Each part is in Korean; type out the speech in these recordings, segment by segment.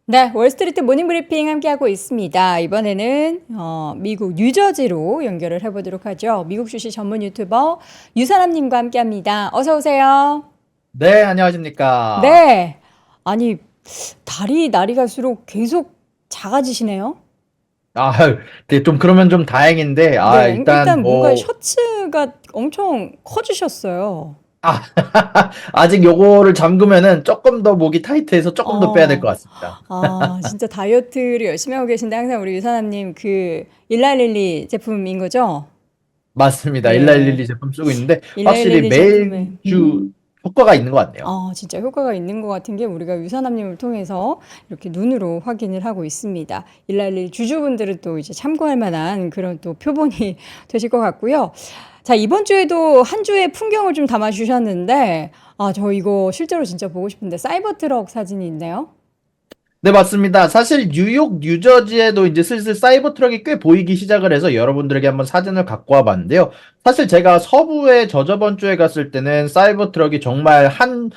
네, 월스트리트 모닝 브리핑 함께하고 있습니다. 이번에는 미국 뉴저지로 연결을 해보도록 하죠. 미국 주식 전문 유튜버 유사람님과 함께합니다. 어서 오세요. 네, 안녕하십니까. 네, 아니 달이 날이 갈수록 계속 작아지시네요. 아, 네, 좀 그러면 좀 다행인데, 네, 일단 일단 뭔가 뭐, 셔츠가 엄청 커지셨어요. 아, 아직 요거를 잠그면은 조금 더 목이 타이트해서 조금 더 빼야 될 것 어, 같습니다. 진짜 다이어트를 열심히 하고 계신데 항상 우리 유사람님 그 일라릴리 제품인 거죠? 맞습니다. 네. 일라일리 제품 쓰고 있는데, 확실히 일라일레리 제품에 매주 효과가 있는 것 같네요. 진짜 효과가 있는 것 같은 게 우리가 유산암님을 통해서 이렇게 눈으로 확인을 하고 있습니다. 일라일레리 주주분들은 또 이제 참고할 만한 그런 또 표본이 되실 것 같고요. 자, 이번 주에도 한 주의 풍경을 좀 담아 주셨는데, 저 이거 실제로 진짜 보고 싶은데 사이버 트럭 사진이 있네요. 네, 맞습니다. 사실 뉴욕, 뉴저지에도 이제 슬슬 사이버 트럭이 꽤 보이기 시작을 해서 여러분들에게 한번 사진을 갖고 와 봤는데요. 사실 제가 서부에 저저번 주에 갔을 때는 사이버 트럭이 정말 한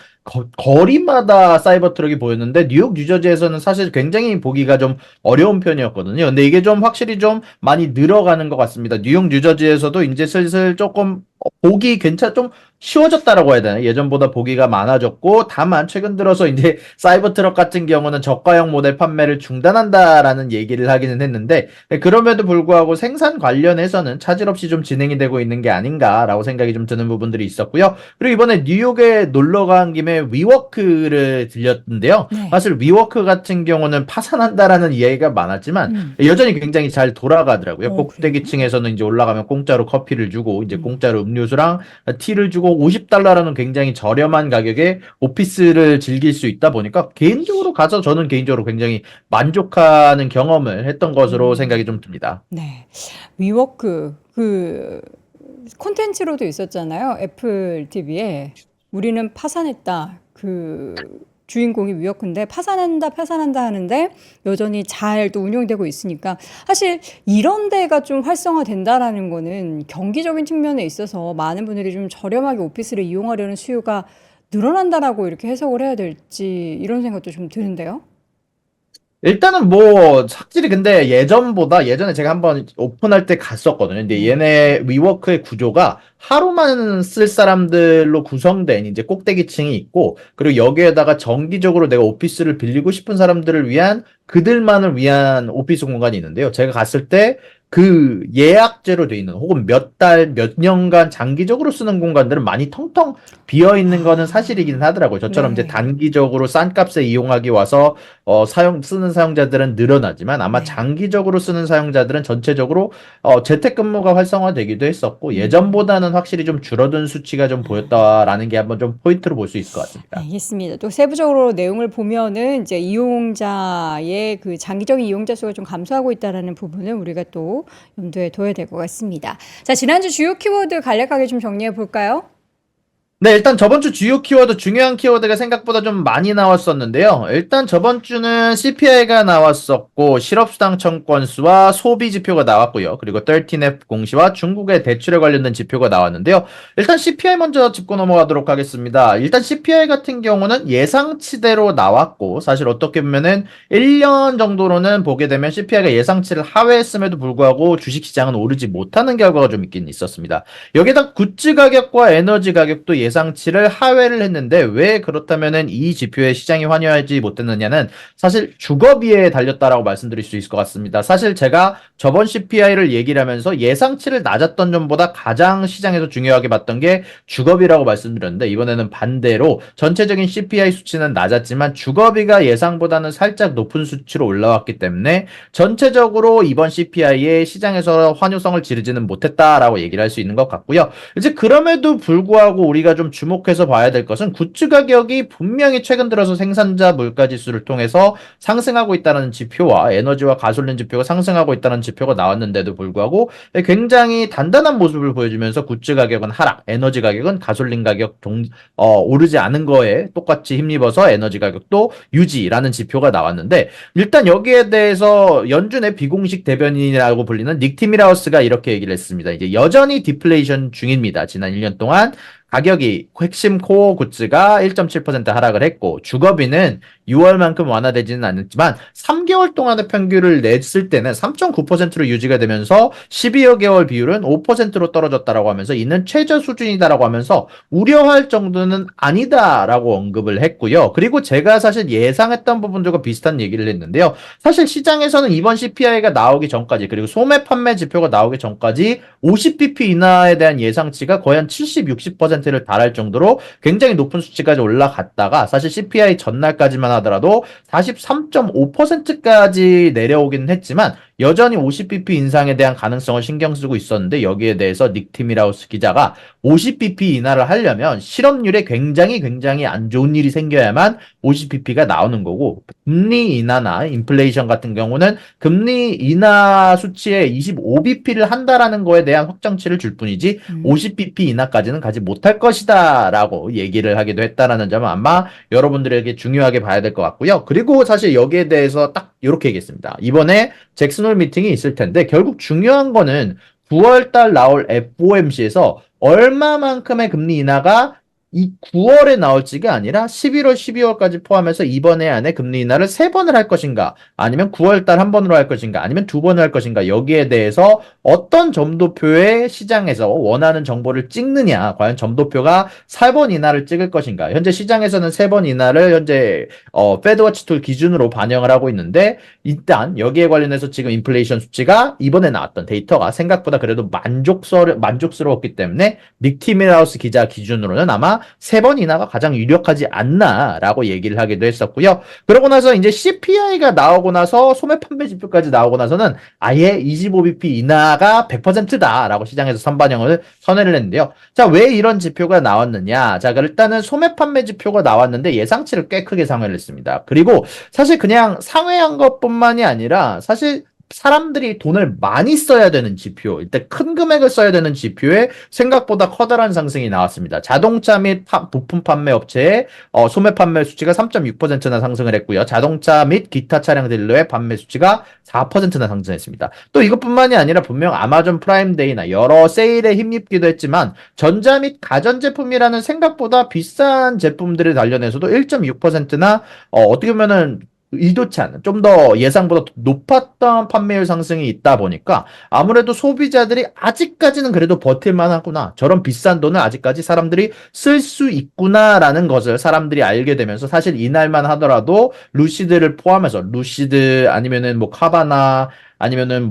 거리마다 사이버 트럭이 보였는데 뉴욕, 뉴저지에서는 사실 굉장히 보기가 좀 어려운 편이었거든요. 근데 이게 좀 확실히 좀 많이 늘어가는 것 같습니다. 뉴욕, 뉴저지에서도 이제 슬슬 조금 보기 좀 쉬워졌다라고 해야 되나? 예전보다 보기가 많아졌고, 다만 최근 들어서 이제 사이버 트럭 같은 경우는 저가형 모델 판매를 중단한다라는 얘기를 하기는 했는데, 그럼에도 불구하고 생산 관련해서는 차질 없이 좀 진행이 되고 있는 게 아닌가라고 생각이 좀 드는 부분들이 있었고요. 그리고 이번에 뉴욕에 놀러 간 김에 위워크를 들렸는데요. 네. 사실 위워크 같은 경우는 파산한다라는 이야기가 많았지만, 음. 여전히 굉장히 잘 돌아가더라고요. 그래요? 꼭대기층에서는 이제 올라가면 공짜로 커피를 주고, 이제 음. 공짜로 음료수랑 티를 주고 50달러라는 굉장히 저렴한 가격에 오피스를 즐길 수 있다 보니까 개인적으로 가서 저는 개인적으로 굉장히 만족하는 경험을 했던 것으로 생각이 음. 좀 듭니다. 네. 위워크 그 콘텐츠로도 있었잖아요. 애플 TV에 우리는 파산했다. 그 주인공이 위워크인데 파산한다 하는데 여전히 잘 또 운영되고 있으니까 사실 이런 데가 좀 활성화된다라는 거는 경기적인 측면에 있어서 많은 분들이 좀 저렴하게 오피스를 이용하려는 수요가 늘어난다라고 이렇게 해석을 해야 될지 이런 생각도 좀 드는데요. 일단은 뭐 확실히 근데 예전보다 예전에 제가 한번 오픈할 때 갔었거든요. 근데 네. 얘네 위워크의 구조가 하루만 쓸 사람들로 구성된 이제 꼭대기층이 있고 그리고 여기에다가 정기적으로 내가 오피스를 빌리고 싶은 사람들을 위한 그들만을 위한 오피스 공간이 있는데요. 제가 갔을 때 그 예약제로 돼 있는 혹은 몇 달, 몇 년간 장기적으로 쓰는 공간들은 많이 텅텅 비어 있는 거는 사실이긴 하더라고요. 저처럼 이제 네. 단기적으로 싼 값에 이용하기 와서 쓰는 사용자들은 늘어나지만 아마 네. 장기적으로 쓰는 사용자들은 전체적으로 재택근무가 활성화되기도 했었고 음. 예전보다는 확실히 좀 줄어든 수치가 좀 보였다라는 게 한번 좀 포인트로 볼 수 있을 것 같습니다. 알겠습니다. 또 세부적으로 내용을 보면은 이제 이용자의 그 장기적인 이용자 수가 좀 감소하고 있다라는 부분을 우리가 또 염두에 둬야 될 것 같습니다. 자, 지난주 주요 키워드 간략하게 좀 정리해 볼까요? 네, 일단 저번 주 주요 키워드, 중요한 키워드가 생각보다 좀 많이 나왔었는데요. 일단 저번 주는 CPI가 나왔었고, 실업수당 청건수와 소비 지표가 나왔고요. 그리고 13F 공시와 중국의 대출에 관련된 지표가 나왔는데요. 일단 CPI 먼저 짚고 넘어가도록 하겠습니다. 일단 CPI 같은 경우는 예상치대로 나왔고, 사실 어떻게 보면은 1년 정도로는 보게 되면 CPI가 예상치를 하회했음에도 불구하고 주식시장은 오르지 못하는 결과가 좀 있긴 있었습니다. 여기다 굿즈 가격과 에너지 가격도 예상치를 하회를 했는데 왜 그렇다면은 이 지표에 시장이 환영하지 못했느냐는 사실 주거비에 달렸다라고 말씀드릴 수 있을 것 같습니다. 사실 제가 저번 CPI를 얘기를 하면서 예상치를 낮았던 점보다 가장 시장에서 중요하게 봤던 게 주거비라고 말씀드렸는데 이번에는 반대로 전체적인 CPI 수치는 낮았지만 주거비가 예상보다는 살짝 높은 수치로 올라왔기 때문에 전체적으로 이번 CPI에 시장에서 환호성을 지르지는 못했다라고 얘기를 할 수 있는 것 같고요. 이제 그럼에도 불구하고 우리가 좀 주목해서 봐야 될 것은 굿즈 가격이 분명히 최근 들어서 생산자 물가 지수를 통해서 상승하고 있다는 지표와 에너지와 가솔린 지표가 상승하고 있다는 지표가 나왔는데도 불구하고 굉장히 단단한 모습을 보여주면서 굿즈 가격은 하락, 에너지 가격은 가솔린 가격 오르지 않은 거에 똑같이 힘입어서 에너지 가격도 유지라는 지표가 나왔는데 일단 여기에 대해서 연준의 비공식 대변인이라고 불리는 닉 티미라우스가 이렇게 얘기를 했습니다. 이제 여전히 디플레이션 중입니다. 지난 1년 동안 가격이 핵심 코어 굿즈가 1.7% 하락을 했고 주거비는 6월만큼 완화되지는 않았지만 3개월 동안의 평균을 냈을 때는 3.9%로 유지가 되면서 12여 개월 비율은 5%로 떨어졌다라고 하면서 이는 최저 수준이다라고 하면서 우려할 정도는 아니다라고 언급을 했고요. 그리고 제가 사실 예상했던 부분들과 비슷한 얘기를 했는데요. 사실 시장에서는 이번 CPI가 나오기 전까지 그리고 소매 판매 지표가 나오기 전까지 50bp 인하에 대한 예상치가 거의 한 70, 60%를 달할 정도로 굉장히 높은 수치까지 올라갔다가 사실 CPI 전날까지만 하더라도 43.5%까지 내려오긴 했지만 여전히 50bp 인상에 대한 가능성을 신경 쓰고 있었는데 여기에 대해서 닉 티밀하우스 기자가 50bp 인하를 하려면 실업률에 굉장히 안 좋은 일이 생겨야만 50bp가 나오는 거고 금리 인하나 인플레이션 같은 경우는 금리 인하 수치에 25bp를 한다라는 거에 대한 확정치를 줄 뿐이지 50bp 인하까지는 가지 못할 것이다 라고 얘기를 하기도 했다라는 점은 아마 여러분들에게 중요하게 봐야 될 것 같고요. 그리고 사실 여기에 대해서 딱 이렇게 얘기했습니다. 이번에 잭슨홀 미팅이 있을 텐데 결국 중요한 거는 9월 달 나올 FOMC에서 얼마만큼의 금리 인하가 이 9월에 나올지가 아니라 11월, 12월까지 포함해서 이번에 안에 금리 인하를 3번을 할 것인가, 아니면 9월 달 한 번으로 할 것인가, 아니면 2번을 할 것인가, 여기에 대해서 어떤 점도표에 시장에서 원하는 정보를 찍느냐, 과연 점도표가 4번 인하를 찍을 것인가, 현재 시장에서는 3번 인하를 현재 패드워치 툴 기준으로 반영을 하고 있는데 일단 여기에 관련해서 지금 인플레이션 수치가 이번에 나왔던 데이터가 생각보다 그래도 만족스러웠기 때문에 닉 티밀하우스 기자 기준으로는 아마 3번 인하가 가장 유력하지 않나라고 얘기를 하기도 했었고요. 그러고 나서 이제 CPI가 나오고 나서 소매 판매 지표까지 나오고 나서는 아예 25bp 인하가 100%다라고 시장에서 선반영을 선회를 했는데요. 자, 왜 이런 지표가 나왔느냐? 자, 일단은 소매 판매 지표가 나왔는데 예상치를 꽤 크게 상회를 했습니다. 그리고 사실 그냥 상회한 것뿐만이 아니라 사실 사람들이 돈을 많이 써야 되는 지표, 일단 큰 금액을 써야 되는 지표에 생각보다 커다란 상승이 나왔습니다. 자동차 및 부품 판매 업체의 소매 판매 수치가 3.6%나 상승을 했고요. 자동차 및 기타 차량 딜러의 판매 수치가 4%나 상승했습니다. 또 이것뿐만이 아니라 분명 아마존 프라임데이나 여러 세일에 힘입기도 했지만 전자 및 가전제품이라는 생각보다 비싼 제품들에 관련해서도 1.6%나 어떻게 보면은 의도치 않은 좀 더 예상보다 높았던 판매율 상승이 있다 보니까 아무래도 소비자들이 아직까지는 그래도 버틸만 하구나. 저런 비싼 돈을 아직까지 사람들이 쓸 수 있구나라는 것을 사람들이 알게 되면서 사실 이날만 하더라도 루시드를 포함해서 루시드 아니면은 뭐 카바나 아니면은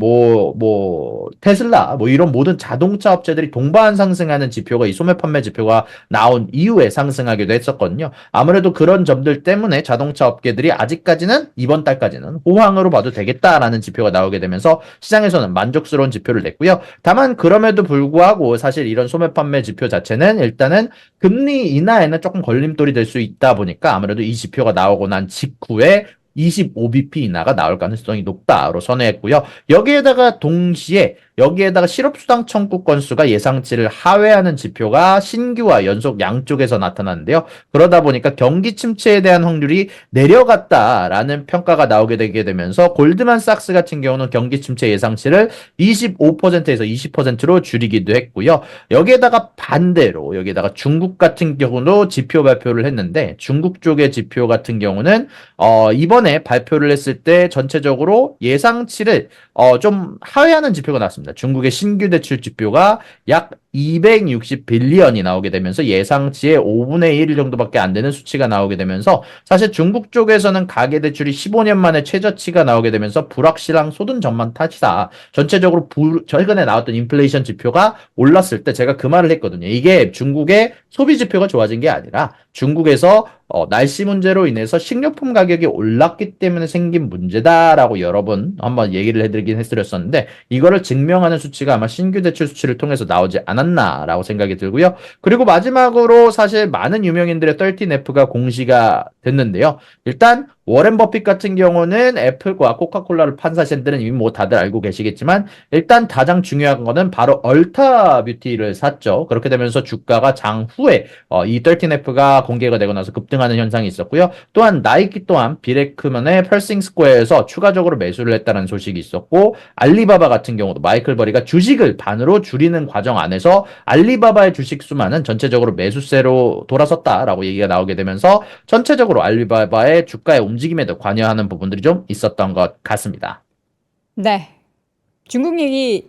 테슬라 이런 모든 자동차 업체들이 동반 상승하는 지표가 이 소매 판매 지표가 나온 이후에 상승하기도 했었거든요. 아무래도 그런 점들 때문에 자동차 업계들이 아직까지는 이번 달까지는 호황으로 봐도 되겠다라는 지표가 나오게 되면서 시장에서는 만족스러운 지표를 냈고요. 다만 그럼에도 불구하고 사실 이런 소매 판매 지표 자체는 일단은 금리 인하에는 조금 걸림돌이 될 수 있다 보니까 아무래도 이 지표가 나오고 난 직후에 25bp 인하가 나올 가능성이 높다로 선회했고요. 여기에다가 실업수당 청구 건수가 예상치를 하회하는 지표가 신규와 연속 양쪽에서 나타났는데요. 그러다 보니까 경기 침체에 대한 확률이 내려갔다라는 평가가 나오게 되게 되면서 골드만삭스 같은 경우는 경기 침체 예상치를 25%에서 20%로 줄이기도 했고요. 여기에다가 중국 같은 경우도 지표 발표를 했는데 중국 쪽의 지표 같은 경우는 이번에 발표를 했을 때 전체적으로 예상치를 좀 하회하는 지표가 나왔습니다. 중국의 신규 대출 지표가 약 260빌리언이 나오게 되면서 예상치의 5분의 1 정도밖에 안 되는 수치가 나오게 되면서 사실 중국 쪽에서는 가계대출이 15년 만에 최저치가 나오게 되면서 불확실한 소득 전망 탓이다. 전체적으로 최근에 나왔던 인플레이션 지표가 올랐을 때 제가 그 말을 했거든요. 이게 중국의 소비 지표가 좋아진 게 아니라 중국에서 날씨 문제로 인해서 식료품 가격이 올랐기 때문에 생긴 문제다라고 여러 번 한번 얘기를 해드리긴 해드렸었는데 이거를 증명하는 수치가 아마 신규 대출 수치를 통해서 나오지 않았나라고 생각이 들고요. 그리고 마지막으로 사실 많은 유명인들의 13F가 공시가 됐는데요. 일단 워렌 버핏 같은 경우는 애플과 코카콜라를 판 사실들은 이미 뭐 다들 알고 계시겠지만 일단 가장 중요한 거는 바로 얼타 뷰티를 샀죠. 그렇게 되면서 주가가 장후에 이 13F가 공개가 되고 나서 급등하는 현상이 있었고요. 또한 나이키 또한 비레크먼의 펄싱 스퀘어에서 추가적으로 매수를 했다는 소식이 있었고 알리바바 같은 경우도 마이클 버리가 주식을 반으로 줄이는 과정 안에서 알리바바의 주식 수만은 전체적으로 매수세로 돌아섰다라고 얘기가 나오게 되면서 전체적으로 알리바바의 주가의 움직임에도 관여하는 부분들이 좀 있었던 것 같습니다. 네. 중국 얘기는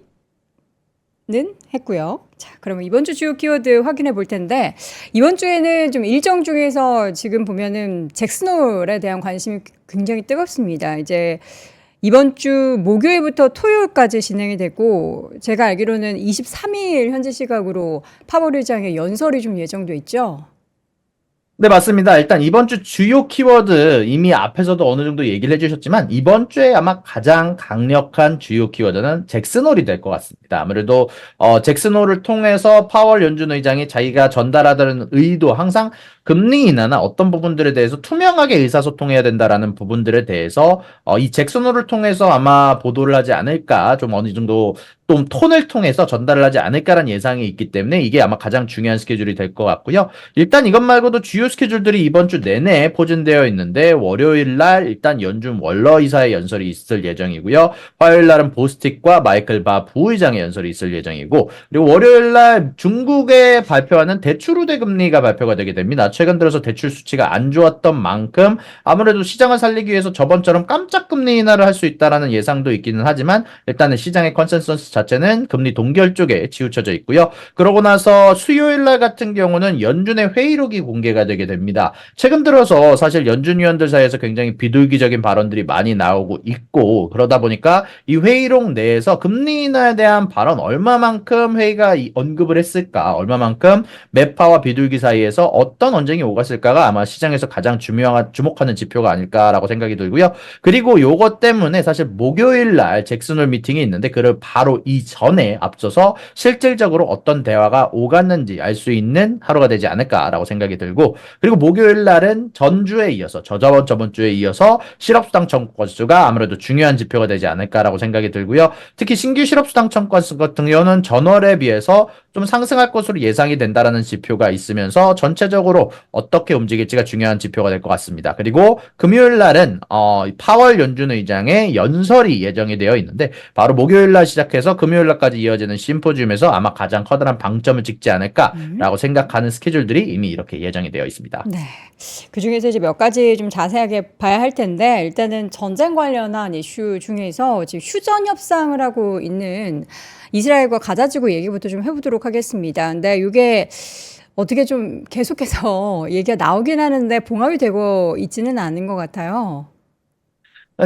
했고요. 자, 그러면 이번 주 주요 키워드 확인해 볼 텐데, 이번 주에는 좀 일정 중에서 지금 보면은 잭슨홀에 대한 관심이 굉장히 뜨겁습니다. 이제 이번 주 목요일부터 토요일까지 진행이 되고, 제가 알기로는 23일 현지 시각으로 파월 의장의 연설이 좀 예정돼 있죠. 네, 맞습니다. 일단 이번 주 주요 키워드 이미 앞에서도 어느 정도 얘기를 해주셨지만 이번 주에 아마 가장 강력한 주요 키워드는 잭슨홀이 될 것 같습니다. 아무래도 잭슨홀을 통해서 파월 연준 의장이 자기가 전달하려는 의도 항상 금리 인하나 어떤 부분들에 대해서 투명하게 의사소통해야 된다라는 부분들에 대해서 이 잭슨홀을 통해서 아마 보도를 하지 않을까 좀 어느 정도 좀 톤을 통해서 전달을 하지 않을까라는 예상이 있기 때문에 이게 아마 가장 중요한 스케줄이 될 것 같고요. 일단 이것 말고도 주요 스케줄들이 이번 주 내내 포진되어 있는데 월요일 날 일단 연준 월러 이사의 연설이 있을 예정이고요. 화요일 날은 보스틱과 마이클 바 부의장의 연설이 있을 예정이고 그리고 월요일 날 중국에 발표하는 대출 우대 금리가 발표가 되게 됩니다. 최근 들어서 대출 수치가 안 좋았던 만큼 아무래도 시장을 살리기 위해서 저번처럼 깜짝 금리 인하를 할 수 있다라는 예상도 있기는 하지만 일단은 시장의 컨센서스 자체는 금리 동결 쪽에 치우쳐져 있고요. 그러고 나서 수요일 날 같은 경우는 연준의 회의록이 공개가 되게 됩니다. 최근 들어서 사실 연준 위원들 사이에서 굉장히 비둘기적인 발언들이 많이 나오고 있고 그러다 보니까 이 회의록 내에서 금리 인하에 대한 발언 얼마만큼 회의가 언급을 했을까 얼마만큼 매파와 비둘기 사이에서 어떤 언쟁이 오갔을까가 아마 시장에서 가장 주목하는 지표가 아닐까라고 생각이 들고요. 그리고 요것 때문에 사실 목요일 날 잭슨홀 미팅이 있는데 그를 바로 이전에 앞서서 실질적으로 어떤 대화가 오갔는지 알 수 있는 하루가 되지 않을까라고 생각이 들고 그리고 목요일 날은 전주에 이어서 저번 주에 이어서 실업수당 청구 건수가 아무래도 중요한 지표가 되지 않을까라고 생각이 들고요. 특히 신규 실업수당 청구 건수 같은 경우는 전월에 비해서 좀 상승할 것으로 예상이 된다라는 지표가 있으면서 전체적으로 어떻게 움직일지가 중요한 지표가 될 것 같습니다. 그리고 금요일 날은 파월 연준 의장의 연설이 예정이 되어 있는데 바로 목요일 날 시작해서 금요일 날까지 이어지는 심포지움에서 아마 가장 커다란 방점을 찍지 않을까라고 생각하는 스케줄들이 이미 이렇게 예정이 되어 있습니다. 네. 그 중에서 이제 몇 가지 좀 자세하게 봐야 할 텐데, 일단은 전쟁 관련한 이슈 중에서 지금 휴전 협상을 하고 있는 이스라엘과 가자지구 얘기부터 좀 해보도록 하겠습니다. 근데 이게 어떻게 좀 계속해서 얘기가 나오긴 하는데 봉합이 되고 있지는 않은 것 같아요.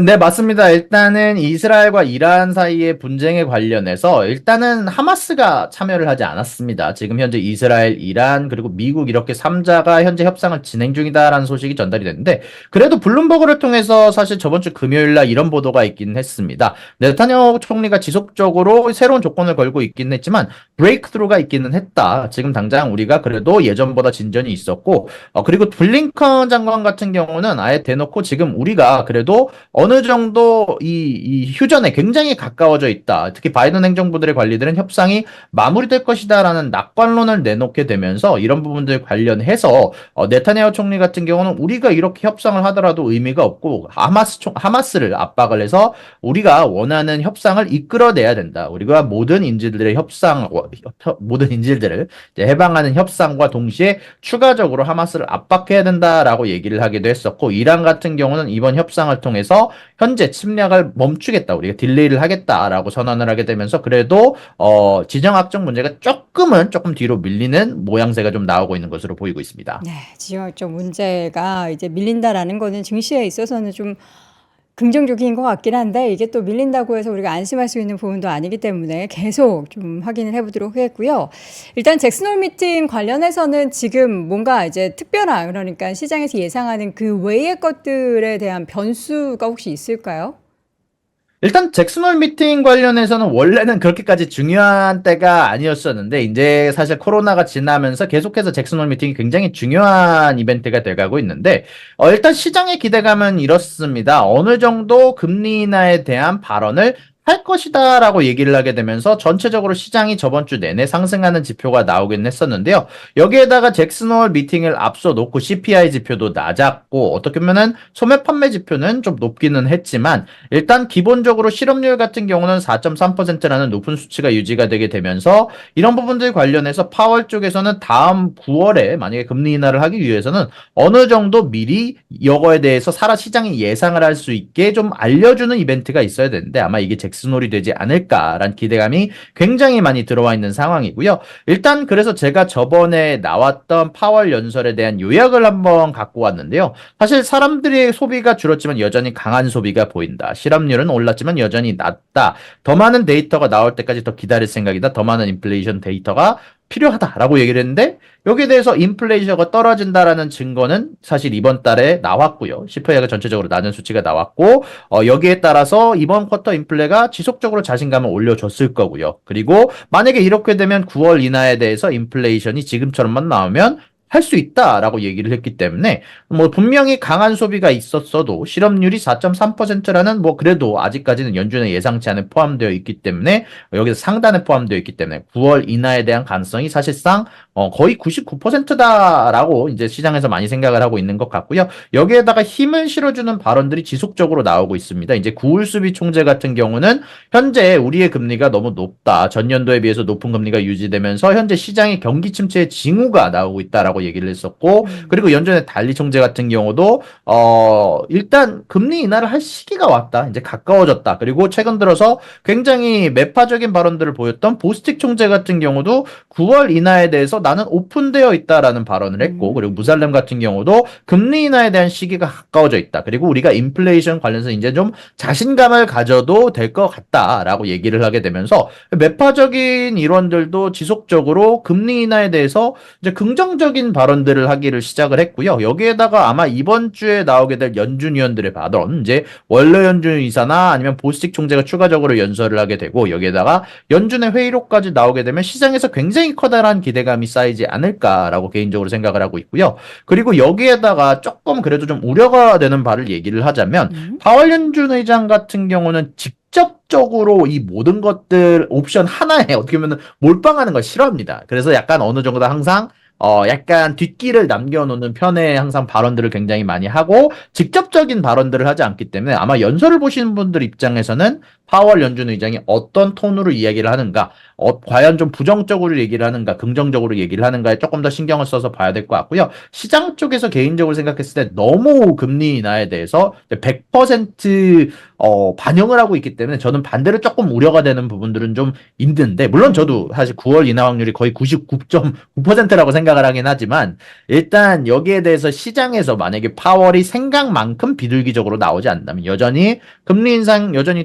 네, 맞습니다. 일단은 이스라엘과 이란 사이의 분쟁에 관련해서 일단은 하마스가 참여를 하지 않았습니다. 지금 현재 이스라엘, 이란, 그리고 미국 이렇게 3자가 현재 협상을 진행 중이다라는 소식이 전달이 됐는데 그래도 블룸버그를 통해서 사실 저번 주 금요일 날 이런 보도가 있긴 했습니다. 네타냐후 총리가 지속적으로 새로운 조건을 걸고 있긴 했지만 브레이크스루가 있기는 했다. 지금 당장 우리가 그래도 예전보다 진전이 있었고 그리고 블링컨 장관 같은 경우는 아예 대놓고 지금 우리가 그래도 어느 정도 이 휴전에 굉장히 가까워져 있다. 특히 바이든 행정부들의 관리들은 협상이 마무리될 것이다라는 낙관론을 내놓게 되면서 이런 부분들 관련해서 네타냐후 총리 같은 경우는 우리가 이렇게 협상을 하더라도 의미가 없고 하마스를 압박을 해서 우리가 원하는 협상을 이끌어내야 된다. 우리가 모든 인질들의 모든 인질들을 이제 해방하는 협상과 동시에 추가적으로 하마스를 압박해야 된다라고 얘기를 하기도 했었고 이란 같은 경우는 이번 협상을 통해서 현재 침략을 멈추겠다. 우리가 딜레이를 하겠다라고 선언을 하게 되면서 그래도 지정학적 문제가 조금 뒤로 밀리는 모양새가 좀 나오고 있는 것으로 보이고 있습니다. 네, 지정학적 문제가 이제 밀린다라는 거는 증시에 있어서는 좀 긍정적인 것 같긴 한데 이게 또 밀린다고 해서 우리가 안심할 수 있는 부분도 아니기 때문에 계속 좀 확인을 해보도록 하겠고요. 일단 잭슨홀 미팅 관련해서는 지금 뭔가 이제 특별한 그러니까 시장에서 예상하는 그 외의 것들에 대한 변수가 혹시 있을까요? 일단 잭슨홀 미팅 관련해서는 원래는 그렇게까지 중요한 때가 아니었었는데 이제 사실 코로나가 지나면서 계속해서 잭슨홀 미팅이 굉장히 중요한 이벤트가 돼가고 있는데 일단 시장의 기대감은 이렇습니다. 어느 정도 금리 인하에 대한 발언을 할 것이다라고 얘기를 하게 되면서 전체적으로 시장이 저번 주 내내 상승하는 지표가 나오긴 했었는데요. 여기에다가 잭슨홀 미팅을 앞서 놓고 CPI 지표도 낮았고 어떻게 보면은 소매 판매 지표는 좀 높기는 했지만 일단 기본적으로 실업률 같은 경우는 4.3%라는 높은 수치가 유지가 되게 되면서 이런 부분들 관련해서 파월 쪽에서는 다음 9월에 만약에 금리 인하를 하기 위해서는 어느 정도 미리 이거에 대해서 시장이 예상을 할 수 있게 좀 알려주는 이벤트가 있어야 되는데 아마 이게 잭슨홀이 되지 않을까라는 기대감이 굉장히 많이 들어와 있는 상황이고요. 일단 그래서 제가 저번에 나왔던 파월 연설에 대한 요약을 한번 갖고 왔는데요. 사실 사람들의 소비가 줄었지만 여전히 강한 소비가 보인다. 실업률은 올랐지만 여전히 낮다. 더 많은 데이터가 나올 때까지 더 기다릴 생각이다. 더 많은 인플레이션 데이터가 필요하다라고 얘기를 했는데 여기에 대해서 인플레이션가 떨어진다라는 증거는 사실 이번 달에 나왔고요. CPI가 전체적으로 낮은 수치가 나왔고 여기에 따라서 이번 쿼터 인플레가 지속적으로 자신감을 올려줬을 거고요. 그리고 만약에 이렇게 되면 9월 이하에 대해서 인플레이션이 지금처럼만 나오면 할 수 있다라고 얘기를 했기 때문에 뭐 분명히 강한 소비가 있었어도 실업률이 4.3%라는 뭐 그래도 아직까지는 연준의 예상치 않은 포함되어 있기 때문에 여기서 상단에 포함되어 있기 때문에 9월 인하에 대한 가능성이 사실상 거의 99%다라고 이제 시장에서 많이 생각을 하고 있는 것 같고요. 여기에다가 힘을 실어주는 발언들이 지속적으로 나오고 있습니다. 이제 구울수비 총재 같은 경우는 현재 우리의 금리가 너무 높다. 전년도에 비해서 높은 금리가 유지되면서 현재 시장의 경기 침체의 징후가 나오고 있다라고 얘기를 했었고 그리고 연준의 달리 총재 같은 경우도 일단 금리 인하를 할 시기가 왔다. 이제 가까워졌다. 그리고 최근 들어서 굉장히 매파적인 발언들을 보였던 보스틱 총재 같은 경우도 9월 인하에 대해서 나는 오픈되어 있다라는 발언을 했고 그리고 무살렘 같은 경우도 금리 인하에 대한 시기가 가까워져 있다. 그리고 우리가 인플레이션 관련해서 이제 좀 자신감을 가져도 될 것 같다라고 얘기를 하게 되면서 매파적인 일원들도 지속적으로 금리 인하에 대해서 이제 긍정적인 발언들을 하기를 시작을 했고요. 여기에다가 아마 이번 주에 나오게 될 연준 위원들의 발언, 이제 원로 연준 이사나 아니면 보스틱 총재가 추가적으로 연설을 하게 되고 여기에다가 연준의 회의록까지 나오게 되면 시장에서 굉장히 커다란 기대감이 쌓이지 않을까라고 개인적으로 생각을 하고 있고요. 그리고 여기에다가 조금 그래도 좀 우려가 되는 바를 얘기를 하자면 파월 연준 의장 같은 경우는 직접적으로 이 모든 것들 옵션 하나에 어떻게 보면 몰빵하는 걸 싫어합니다. 그래서 약간 어느 정도 항상 약간 뒷길을 남겨놓는 편의 항상 발언들을 굉장히 많이 하고 직접적인 발언들을 하지 않기 때문에 아마 연설을 보시는 분들 입장에서는 파월 연준 의장이 어떤 톤으로 이야기를 하는가, 과연 좀 부정적으로 얘기를 하는가, 긍정적으로 얘기를 하는가에 조금 더 신경을 써서 봐야 될 것 같고요. 시장 쪽에서 개인적으로 생각했을 때 너무 금리 인하에 대해서 100% 반영을 하고 있기 때문에 저는 반대로 조금 우려가 되는 부분들은 좀 있는데 물론 저도 사실 9월 인하 확률이 거의 99.9%라고 생각을 하긴 하지만 일단 여기에 대해서 시장에서 만약에 파월이 생각만큼 비둘기적으로 나오지 않는다면 여전히 금리 인상 여전히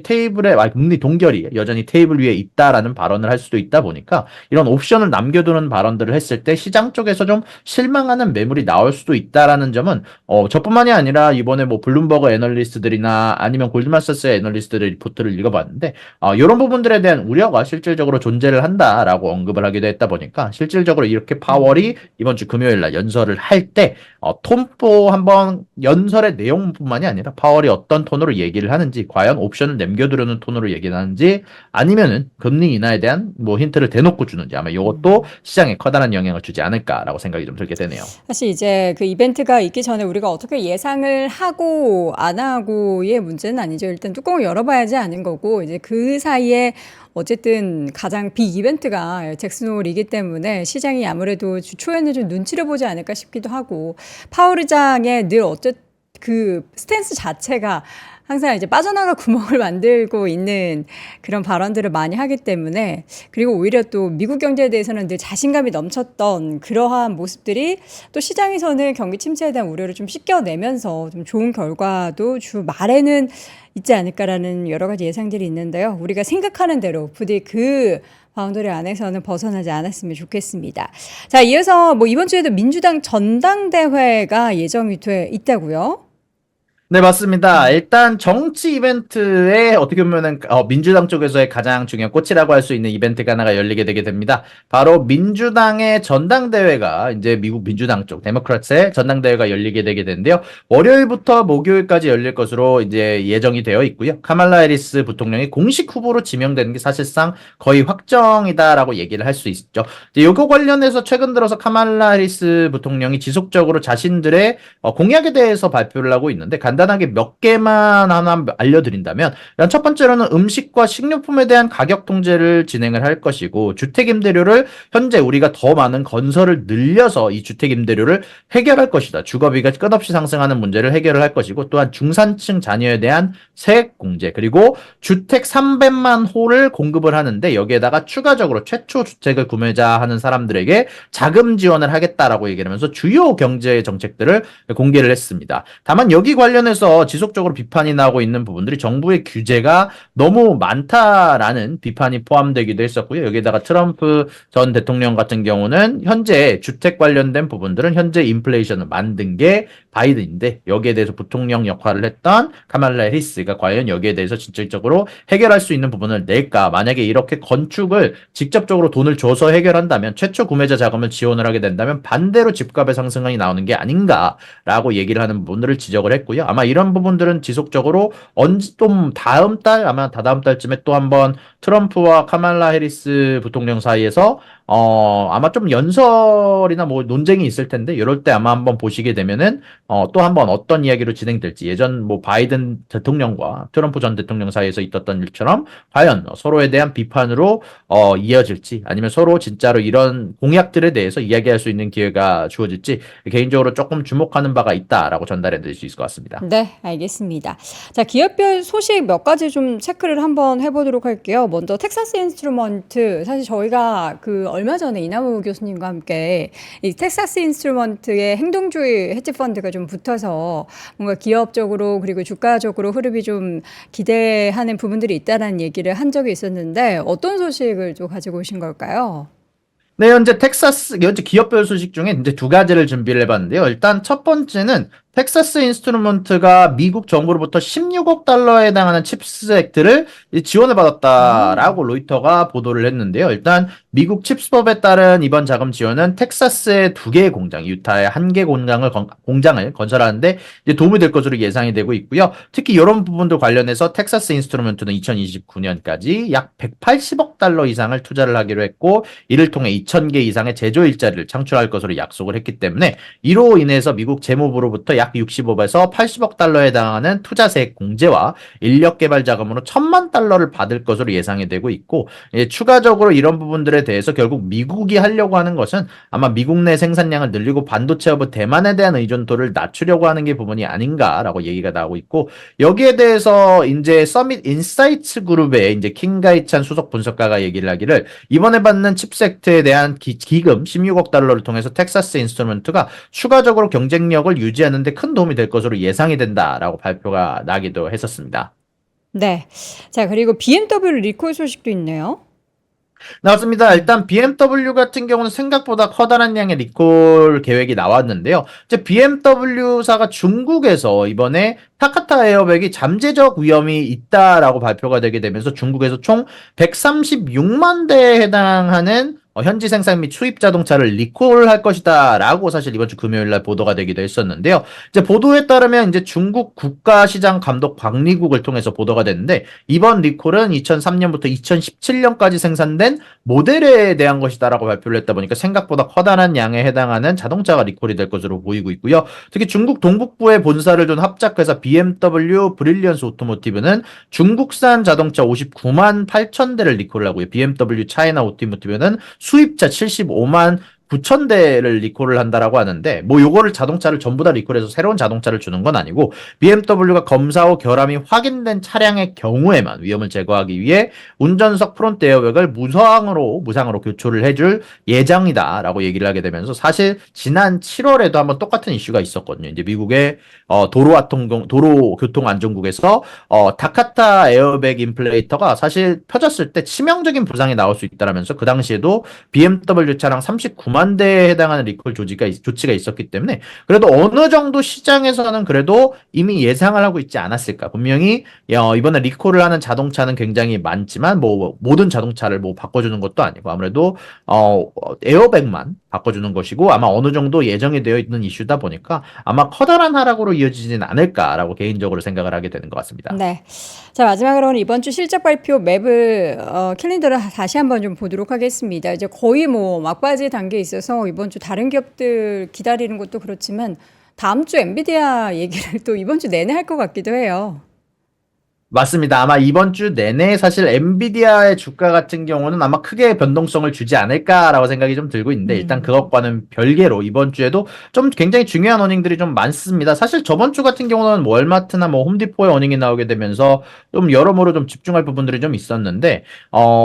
금리 동결이 여전히 테이블 위에 있다라는 발언을 할 수도 있다 보니까 이런 옵션을 남겨두는 발언들을 했을 때 시장 쪽에서 좀 실망하는 매물이 나올 수도 있다라는 점은 저뿐만이 아니라 이번에 뭐 블룸버그 애널리스트들이나 아니면 골드만삭스의 애널리스트들 리포트를 읽어봤는데 이런 부분들에 대한 우려가 실질적으로 존재를 한다라고 언급을 하기도 했다 보니까 실질적으로 이렇게 파월이 이번 주 금요일 날 연설을 할 때 톤보 한번 연설의 내용뿐만이 아니라 파월이 어떤 톤으로 얘기를 하는지 과연 옵션을 남겨두려는 톤으로 얘기를 하는지 아니면은 금리 인하에 대한 뭐 힌트를 대놓고 주는지 아마 이것도 시장에 커다란 영향을 주지 않을까라고 생각이 좀 들게 되네요. 사실 이제 그 이벤트가 있기 전에 우리가 어떻게 예상을 하고 안 하고의 문제는 아니죠. 일단 뚜껑을 열어봐야지 아는 거고 이제 그 사이에 어쨌든 가장 빅 이벤트가 잭슨홀이기 때문에 시장이 아무래도 주 초에는 좀 눈치를 보지 않을까 싶기도 하고 파월 의장의 늘 그 스탠스 자체가 항상 이제 빠져나갈 구멍을 만들고 있는 그런 발언들을 많이 하기 때문에 그리고 오히려 또 미국 경제에 대해서는 늘 자신감이 넘쳤던 그러한 모습들이 또 시장에서는 경기 침체에 대한 우려를 좀 씻겨내면서 좀 좋은 결과도 주 말에는 있지 않을까라는 여러 가지 예상들이 있는데요. 우리가 생각하는 대로 부디 그 바운더리 안에서는 벗어나지 않았으면 좋겠습니다. 자, 이어서 뭐 이번 주에도 민주당 전당대회가 예정이 돼 있다고요? 네, 맞습니다. 일단 정치 이벤트에 어떻게 보면은 민주당 쪽에서의 가장 중요한 꽃이라고 할 수 있는 이벤트가 하나가 열리게 되게 됩니다. 바로 민주당의 전당대회가 이제 미국 민주당 쪽 데모크라트의 전당대회가 열리게 되게 되는데요. 월요일부터 목요일까지 열릴 것으로 이제 예정이 되어 있고요. 카말라 해리스 부통령이 공식 후보로 지명되는 게 사실상 거의 확정이다라고 얘기를 할 수 있죠. 이제 요거 관련해서 최근 들어서 카말라 해리스 부통령이 지속적으로 자신들의 공약에 대해서 발표를 하고 있는데 간단하게 몇 개만 하나 알려드린다면 일단 첫 번째로는 음식과 식료품에 대한 가격 통제를 진행을 할 것이고 주택 임대료를 현재 우리가 더 많은 건설을 늘려서 이 주택 임대료를 해결할 것이다. 주거비가 끝없이 상승하는 문제를 해결을 할 것이고 또한 중산층 자녀에 대한 세액 공제 그리고 주택 300만 호를 공급을 하는데 여기에다가 추가적으로 최초 주택을 구매자 하는 사람들에게 자금 지원을 하겠다라고 얘기를 하면서 주요 경제 정책들을 공개를 했습니다. 다만 여기 관련해서 지속적으로 비판이 나오고 있는 부분들이 정부의 규제가 너무 많다라는 비판이 포함되기도 했었고요. 여기에다가 트럼프 전 대통령 같은 경우는 현재 주택 관련된 부분들은 현재 인플레이션을 만든 게 바이든인데 여기에 대해서 부통령 역할을 했던 카말라 해리스가 과연 여기에 대해서 진짜적으로 해결할 수 있는 부분을 낼까? 만약에 이렇게 건축을 직접적으로 돈을 줘서 해결한다면 최초 구매자 자금을 지원을 하게 된다면 반대로 집값의 상승이 나오는 게 아닌가라고 얘기를 하는 부분들을 지적을 했고요. 아마 이런 부분들은 지속적으로 언제 좀 다음 달 아마 다다음 달쯤에 또 한번 트럼프와 카말라 해리스 부통령 사이에서 아마 좀 연설이나 뭐 논쟁이 있을 텐데 이럴 때 아마 한번 보시게 되면은 또 한번 어떤 이야기로 진행될지 예전 뭐 바이든 대통령과 트럼프 전 대통령 사이에서 있었던 일처럼 과연 서로에 대한 비판으로 이어질지 아니면 서로 진짜로 이런 공약들에 대해서 이야기할 수 있는 기회가 주어질지 개인적으로 조금 주목하는 바가 있다라고 전달해 드릴 수 있을 것 같습니다. 네, 알겠습니다. 자, 기업별 소식 몇 가지 좀 체크를 한번 해보도록 할게요. 먼저 텍사스 인스트루먼트, 사실 저희가 그 얼마 전에 이남우 교수님과 함께 이 텍사스 인스트루먼트의 행동주의 헤지 펀드가 좀 붙어서 뭔가 기업적으로 그리고 주가적으로 흐름이 좀 기대하는 부분들이 있다라는 얘기를 한 적이 있었는데 어떤 소식을 좀 가지고 오신 걸까요? 네, 현재 기업별 소식 중에 이제 두 가지를 준비를 해봤는데요. 일단 첫 번째는 텍사스 인스트루먼트가 미국 정부로부터 16억 달러에 해당하는 칩스 액트를 지원을 받았다라고 로이터가 보도를 했는데요. 일단 미국 칩스법에 따른 이번 자금 지원은 텍사스의 두 개의 공장, 유타의 한 개 공장을 건설하는데 이제 도움이 될 것으로 예상이 되고 있고요. 특히 이런 부분도 관련해서 텍사스 인스트루먼트는 2029년까지 약 180억 달러 이상을 투자를 하기로 했고 이를 통해 2,000개 이상의 제조 일자리를 창출할 것으로 약속을 했기 때문에 이로 인해서 미국 재무부로부터 약 65에서 80억 달러에 해당하는 투자세액 공제와 인력 개발 자금으로 1,000만 달러를 받을 것으로 예상이 되고 있고 추가적으로 이런 부분들에 대해서 결국 미국이 하려고 하는 것은 아마 미국 내 생산량을 늘리고 반도체 허브 대만에 대한 의존도를 낮추려고 하는 게 부분이 아닌가라고 얘기가 나오고 있고 여기에 대해서 이제 서밋 인사이츠 그룹의 이제 킹가이찬 수석 분석가가 얘기를 하기를 이번에 받는 칩섹트에 대한 기금 16억 달러를 통해서 텍사스 인스트루먼트가 추가적으로 경쟁력을 유지하는 데 큰 도움이 될 것으로 예상이 된다라고 발표가 나기도 했었습니다. 네. 자, 그리고 BMW 리콜 소식도 있네요. 나왔습니다. 일단 BMW 같은 경우는 생각보다 커다란 양의 리콜 계획이 나왔는데요. 이제 BMW사가 중국에서 이번에 타카타 에어백이 잠재적 위험이 있다라고 발표가 되게 되면서 중국에서 총 136만 대에 해당하는 현지 생산 및 수입 자동차를 리콜할 것이다라고 사실 이번 주 금요일 날 보도가 되기도 했었는데요. 이제 보도에 따르면 이제 중국 국가시장 감독 관리국을 통해서 보도가 됐는데 이번 리콜은 2003년부터 2017년까지 생산된 모델에 대한 것이다라고 발표를 했다 보니까 생각보다 커다란 양에 해당하는 자동차가 리콜이 될 것으로 보이고 있고요. 특히 중국 동북부에 본사를 둔 합작회사 BMW 브릴리언스 오토모티브는 중국산 자동차 59만 8천 대를 리콜을 하고요. BMW 차이나 오토모티브는 수입차 75만 9천 대를 리콜을 한다라고 하는데 뭐 요거를 자동차를 전부 다 리콜해서 새로운 자동차를 주는 건 아니고 BMW가 검사 후 결함이 확인된 차량의 경우에만 위험을 제거하기 위해 운전석 프론트 에어백을 무상으로 교체를 해줄 예정이다라고 얘기를 하게 되면서 사실 지난 7월에도 한번 똑같은 이슈가 있었거든요. 이제 미국의 도로교통안전국에서 다카타 에어백 인플레이터가 사실 펴졌을 때 치명적인 부상이 나올 수 있다라면서 그 당시에도 BMW 차량 39만 무한대에 해당하는 리콜 조치가 있었기 때문에 그래도 어느 정도 시장에서는 그래도 이미 예상을 하고 있지 않았을까. 분명히 이번에 리콜을 하는 자동차는 굉장히 많지만 뭐 모든 자동차를 뭐 바꿔주는 것도 아니고 아무래도 에어백만 바꿔주는 것이고 아마 어느 정도 예정이 되어 있는 이슈다 보니까 아마 커다란 하락으로 이어지진 않을까라고 개인적으로 생각을 하게 되는 것 같습니다. 네. 자, 마지막으로는 이번 주 실적 발표 맵을 캘린더를 다시 한번 좀 보도록 하겠습니다. 이제 거의 뭐 막바지 단계에 있어서 이번 주 다른 기업들 기다리는 것도 그렇지만 다음 주 엔비디아 얘기를 또 이번 주 내내 할 것 같기도 해요. 맞습니다. 아마 이번 주 내내 사실 엔비디아의 주가 같은 경우는 아마 크게 변동성을 주지 않을까라고 생각이 좀 들고 있는데 일단 그것과는 별개로 이번 주에도 좀 굉장히 중요한 어닝들이 좀 많습니다. 사실 저번 주 같은 경우는 월마트나 뭐 홈디포의 어닝이 나오게 되면서 좀 여러모로 좀 집중할 부분들이 좀 있었는데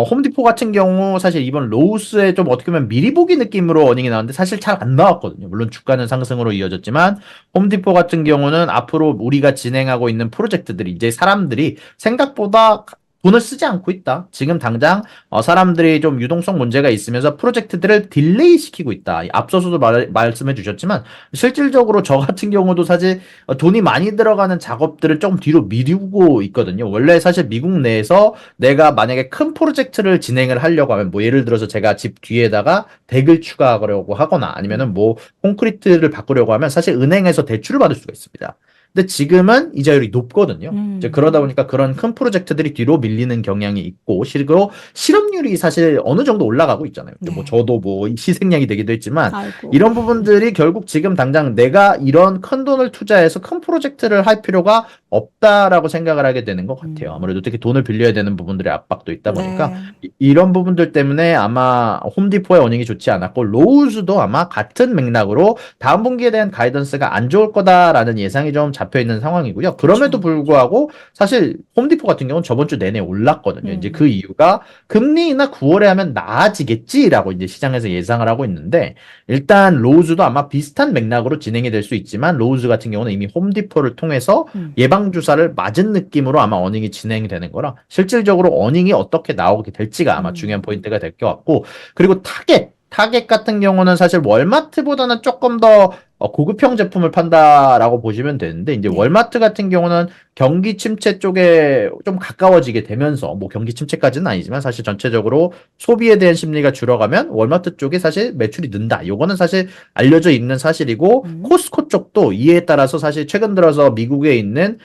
홈디포 같은 경우 사실 이번 로우스에 좀 어떻게 보면 미리 보기 느낌으로 어닝이 나왔는데 사실 잘 안 나왔거든요. 물론 주가는 상승으로 이어졌지만 홈디포 같은 경우는 앞으로 우리가 진행하고 있는 프로젝트들이 이제 사람들이 생각보다 돈을 쓰지 않고 있다. 지금 당장 사람들이 좀 유동성 문제가 있으면서 프로젝트들을 딜레이 시키고 있다. 앞서서도 말씀해 주셨지만 실질적으로 저 같은 경우도 사실 돈이 많이 들어가는 작업들을 좀 뒤로 미루고 있거든요. 원래 사실 미국 내에서 내가 만약에 큰 프로젝트를 진행을 하려고 하면 뭐 예를 들어서 제가 집 뒤에다가 덱을 추가하려고 하거나 아니면은 뭐 콘크리트를 바꾸려고 하면 사실 은행에서 대출을 받을 수가 있습니다. 근데 지금은 이자율이 높거든요. 이제 그러다 보니까 그런 큰 프로젝트들이 뒤로 밀리는 경향이 있고, 그리고 실업률이 사실 어느 정도 올라가고 있잖아요. 네. 뭐 저도 뭐 희생양이 되기도 했지만, 아이고. 이런 부분들이 결국 지금 당장 내가 이런 큰 돈을 투자해서 큰 프로젝트를 할 필요가 없다라고 생각을 하게 되는 것 같아요. 아무래도 특히 돈을 빌려야 되는 부분들의 압박도 있다 보니까, 네. 이런 부분들 때문에 아마 홈디포의 어닝이 좋지 않았고, 로우즈도 아마 같은 맥락으로 다음 분기에 대한 가이던스가 안 좋을 거다라는 예상이 좀 잡혀 있는 상황이고요. 그럼에도 불구하고 사실 홈디포 같은 경우는 저번 주 내내 올랐거든요. 이제 그 이유가 금리나 9월에 하면 나아지겠지라고 이제 시장에서 예상을 하고 있는데 일단 로우즈도 아마 비슷한 맥락으로 진행이 될 수 있지만 로우즈 같은 경우는 이미 홈디포를 통해서 예방 주사를 맞은 느낌으로 아마 어닝이 진행이 되는 거라 실질적으로 어닝이 어떻게 나오게 될지가 아마 중요한 포인트가 될 것 같고 그리고 타겟 같은 경우는 사실 월마트보다는 조금 더 고급형 제품을 판다라고 보시면 되는데 이제 네. 월마트 같은 경우는 경기 침체 쪽에 좀 가까워지게 되면서 뭐 경기 침체까지는 아니지만 사실 전체적으로 소비에 대한 심리가 줄어가면 월마트 쪽이 사실 매출이 는다. 요거는 사실 알려져 있는 사실이고 코스코 쪽도 이에 따라서 사실 최근 들어서 미국에 있는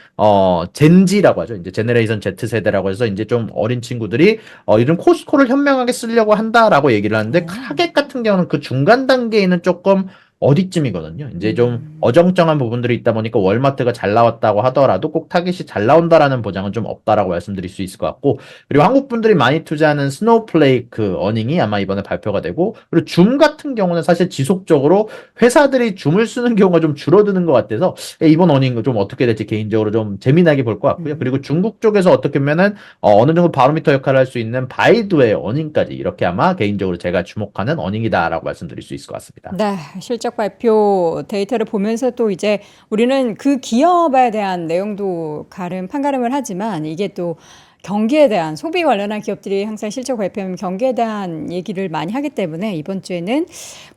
젠지라고 하죠. 이제 제네레이션 Z 세대라고 해서 이제 좀 어린 친구들이 이런 코스코를 현명하게 쓰려고 한다라고 얘기를 하는데 타겟 같은 경우는 그 중간 단계에 있는 조금 어디쯤이거든요. 이제 좀 어정쩡한 부분들이 있다 보니까 월마트가 잘 나왔다고 하더라도 꼭 타겟이 잘 나온다라는 보장은 좀 없다라고 말씀드릴 수 있을 것 같고 그리고 한국 분들이 많이 투자하는 스노우플레이크 어닝이 아마 이번에 발표가 되고 그리고 줌 같은 경우는 사실 지속적으로 회사들이 줌을 쓰는 경우가 좀 줄어드는 것 같아서 이번 어닝 좀 어떻게 될지 개인적으로 좀 재미나게 볼 것 같고요. 그리고 중국 쪽에서 어떻게 보면은 어느 정도 바로미터 역할을 할 수 있는 바이두의 어닝까지 이렇게 아마 개인적으로 제가 주목하는 어닝이다라고 말씀드릴 수 있을 것 같습니다. 네, 실적 발표 데이터를 보면서 또 이제 우리는 그 기업에 대한 내용도 판가름을 하지만 이게 또 경기에 대한 소비 관련한 기업들이 항상 실적 발표하면 경기에 대한 얘기를 많이 하기 때문에 이번 주에는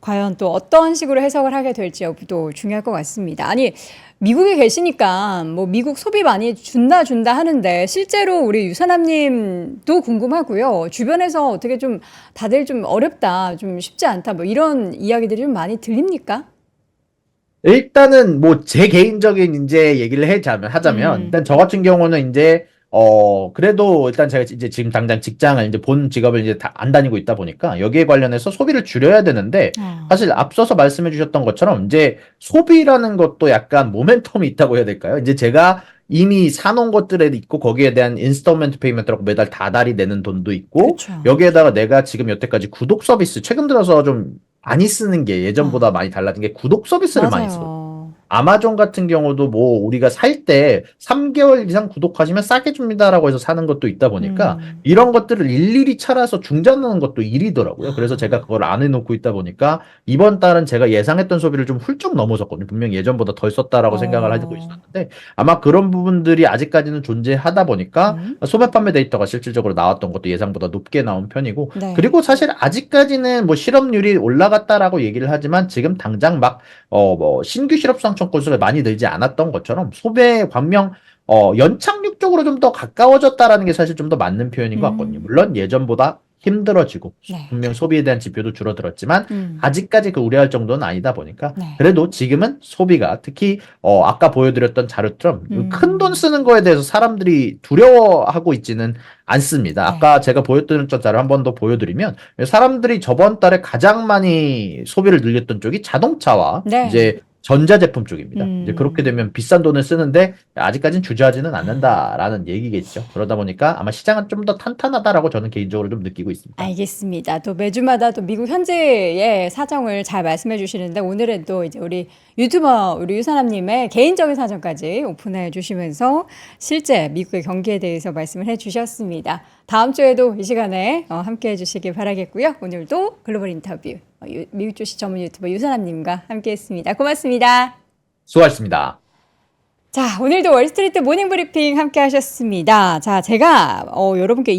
과연 또 어떤 식으로 해석을 하게 될지 여부도 중요할 것 같습니다. 아니, 미국에 계시니까 뭐 미국 소비 많이 준다 하는데 실제로 우리 유사남님도 궁금하고요. 주변에서 어떻게 좀 다들 좀 어렵다, 좀 쉽지 않다 뭐 이런 이야기들이 좀 많이 들립니까? 일단은 뭐 제 개인적인 이제 얘기를 하자면 일단 저 같은 경우는 이제 그래도 일단 제가 이제 지금 당장 직장을 이제 본 직업을 이제 다 안 다니고 있다 보니까 여기에 관련해서 소비를 줄여야 되는데 사실 앞서서 말씀해 주셨던 것처럼 이제 소비라는 것도 약간 모멘텀이 있다고 해야 될까요? 이제 제가 이미 사놓은 것들에 있고 거기에 대한 인스톨먼트 페이먼트라고 매달 다달이 내는 돈도 있고 그쵸. 여기에다가 내가 지금 여태까지 구독 서비스 최근 들어서 좀 많이 쓰는 게 예전보다 많이 달라진 게 구독 서비스를 많이 쓰거든요. 맞아요. 아마존 같은 경우도 뭐 우리가 살 때 3개월 이상 구독하시면 싸게 줍니다라고 해서 사는 것도 있다 보니까 이런 것들을 일일이 찾아서 중단하는 것도 일이더라고요. 그래서 제가 그걸 안 해놓고 있다 보니까 이번 달은 제가 예상했던 소비를 좀 훌쩍 넘어섰거든요. 분명히 예전보다 덜 썼다라고 생각을 하고 있었는데 아마 그런 부분들이 아직까지는 존재하다 보니까 소매 판매 데이터가 실질적으로 나왔던 것도 예상보다 높게 나온 편이고 네. 그리고 사실 아직까지는 뭐 실업률이 올라갔다라고 얘기를 하지만 지금 당장 막 뭐 신규 실업상청 건수가 많이 늘지 않았던 것처럼 소매 광명 연착륙 쪽으로 좀 더 가까워졌다라는 게 사실 좀 더 맞는 표현인 것 같거든요. 물론 예전보다 힘들어지고 네. 분명 소비에 대한 지표도 줄어들었지만 음. 아직까지 그 우려할 정도는 아니다 보니까 네. 그래도 지금은 소비가 특히 아까 보여드렸던 자료처럼 큰 돈 쓰는 거에 대해서 사람들이 두려워하고 있지는 않습니다. 네. 아까 제가 보여드렸던 자료 한 번 더 보여드리면 사람들이 저번 달에 가장 많이 소비를 늘렸던 쪽이 자동차와 네. 이제 전자제품 쪽입니다. 이제 그렇게 되면 비싼 돈을 쓰는데 아직까지는 주저하지는 않는다라는 얘기겠죠. 그러다 보니까 아마 시장은 좀 더 탄탄하다라고 저는 개인적으로 좀 느끼고 있습니다. 알겠습니다. 또 매주마다 또 미국 현지의 사정을 잘 말씀해 주시는데 오늘은 또 이제 우리 유튜버 우리 유사남님의 개인적인 사정까지 오픈해 주시면서 실제 미국의 경기에 대해서 말씀을 해 주셨습니다. 다음 주에도 이 시간에 함께 해 주시길 바라겠고요. 오늘도 글로벌 인터뷰 미국 주식 전문 유튜버 유사남님과 함께 했습니다. 고맙습니다. 수고하셨습니다. 자, 오늘도 월스트리트 모닝 브리핑 함께 하셨습니다. 자, 제가 여러분께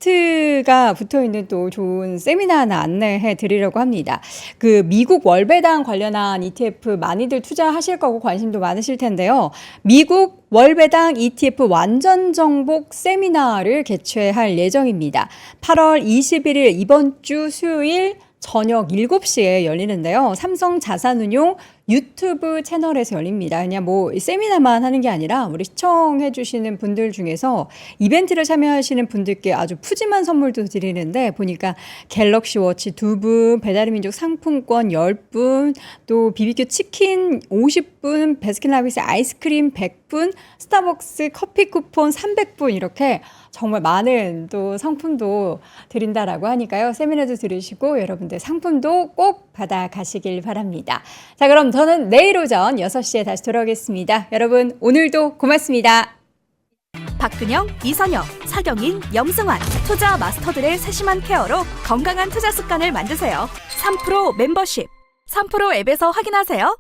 이벤트가 붙어 있는 또 좋은 세미나 하나 안내해 드리려고 합니다. 그 미국 월배당 관련한 ETF 많이들 투자하실 거고 관심도 많으실 텐데요. 미국 월배당 ETF 완전 정복 세미나를 개최할 예정입니다. 8월 21일 이번 주 수요일 저녁 7시에 열리는데요. 삼성 자산운용 유튜브 채널에서 열립니다. 그냥 뭐 세미나만 하는 게 아니라 우리 시청해 주시는 분들 중에서 이벤트를 참여하시는 분들께 아주 푸짐한 선물도 드리는데 보니까 갤럭시 워치 2분, 배달의 민족 상품권 10분, 또 BBQ 치킨 50분, 베스킨라빈스 아이스크림 100분, 스타벅스 커피 쿠폰 300분 이렇게 정말 많은 또 상품도 드린다라고 하니까요. 세미나도 들으시고 여러분들 상품도 꼭 받아가시길 바랍니다. 자, 그럼 저는 내일 오전 6시에 다시 돌아오겠습니다. 여러분 오늘도 고맙습니다. 박근영, 이선영, 차경인, 염승환 투자 마스터들의 세심한 케어로 건강한 투자 습관을 만드세요. 3프로 멤버십 3프로 앱에서 확인하세요.